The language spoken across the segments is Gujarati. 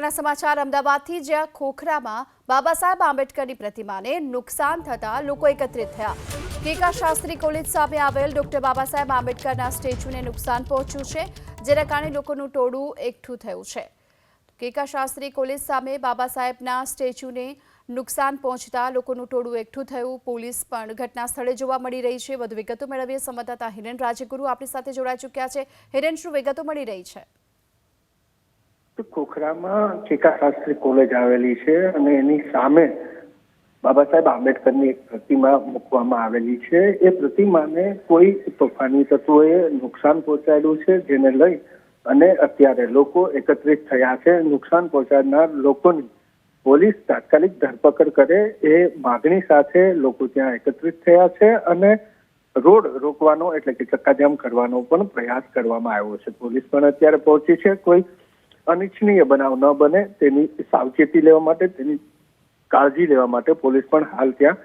મહત્વના સમાચાર અમદાવાદથી, જ્યાં ખોખરામાં બાબા સાહેબ આંબેડકરની પ્રતિમાને નુકસાન થતા લોકો એકત્રિત થયા। કેકા શાસ્ત્રી કોલેજ સામે આવેલ ડોક્ટર બાબા સાહેબ આંબેડકરના સ્ટેચ્યુને નુકસાન પહોંચ્યું છે, જેના કારણે લોકોનું ટોળું એકઠું થયું છે। કેકા શાસ્ત્રી કોલેજ સામે બાબા સાહેબના સ્ટેચ્યુને નુકસાન પહોંચતા લોકોનું ટોળું એકઠું થયું। પોલીસ પણ ઘટના સ્થળે જોવા મળી રહી છે। વધુ વિગતો મેળવીએ સંવાદદાતા હિરેન રાજગુરુ આપણી સાથે જોડાઈ ચૂક્યા છે। હિરેન, શું વિગતો મળી રહી છે? ખોખરામાં કેકા શાસ્ત્રી કોલેજ આવેલી છે અને એની સામે બાબા સાહેબ આંબેડકરની એક પ્રતિમા મૂકવામાં આવેલી છે। એ પ્રતિમાને કોઈ તોફાની તત્વોએ નુકસાન પહોંચાડ્યું છે, જેને લઈ અને અત્યારે લોકો એકત્રિત થયા છે। નુકસાન પહોંચાડનાર લોકોની પોલીસ તાત્કાલિક ધરપકડ કરે એ માગણી સાથે લોકો ત્યાં એકત્રિત થયા છે અને રોડ રોકવાનો એટલે કે ચક્કાજામ કરવાનો પણ પ્રયાસ કરવામાં આવ્યો છે। પોલીસ પણ અત્યારે પહોંચી છે। કોઈ અનિચ્છનીય બનાવ ન બને તેની સાવચેતી લેવા માટે, તેની કાળજી લેવા માટે પોલીસ પણ હાલ ત્યાં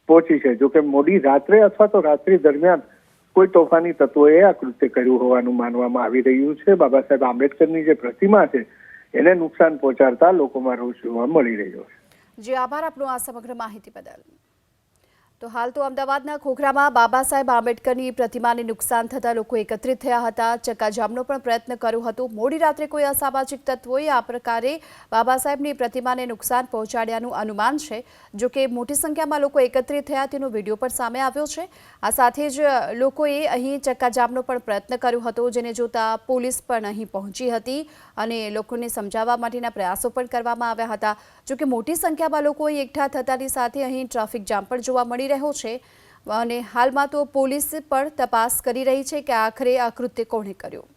પહોંચી છે। જોકે મોડી રાત્રે અથવા તો રાત્રિ દરમિયાન કોઈ તોફાની તત્વોએ આ કૃત્ય કર્યું હોવાનું માનવામાં આવી રહ્યું છે। બાબા સાહેબ આંબેડકરની જે પ્રતિમા છે એને નુકસાન પહોંચાડતા લોકોમાં રોષ જોવા મળી રહ્યો છે। જી, આભાર આપનો આ સમગ્ર માહિતી બદલ। તો હાલ તો અમદાવાદના ખોખરામાં બાબા સાહેબ આંબેડકરની પ્રતિમાને નુકસાન થતા લોકો એકત્રિત થયા હતા। ચક્કાજામનો પણ પ્રયત્ન કર્યો હતો। મોડી રાત્રે કોઈ અસામાજિક તત્વોએ આ પ્રકારે બાબા સાહેબની પ્રતિમાને નુકસાન પહોંચાડ્યાનું અનુમાન છે। જો કે મોટી સંખ્યામાં લોકો એકત્રિત થયા તેનો વિડીયો પણ સામે આવ્યો છે। આ સાથે જ લોકોએ અહીં ચક્કાજામનો પણ પ્રયત્ન કર્યો હતો, જેને જોતા પોલીસ પણ અહીં પહોંચી હતી અને લોકોને સમજાવવા માટેના પ્રયાસો પણ કરવામાં આવ્યા હતા। જો કે મોટી સંખ્યામાં લોકો એકઠા થતાની સાથે અહીં ટ્રાફિક જામ પણ જોવા મળી રહ્યો છે અને હાલમાં તો પોલીસ પણ તપાસ કરી રહી છે કે આખરે આ કૃત્ય કોણે કર્યું।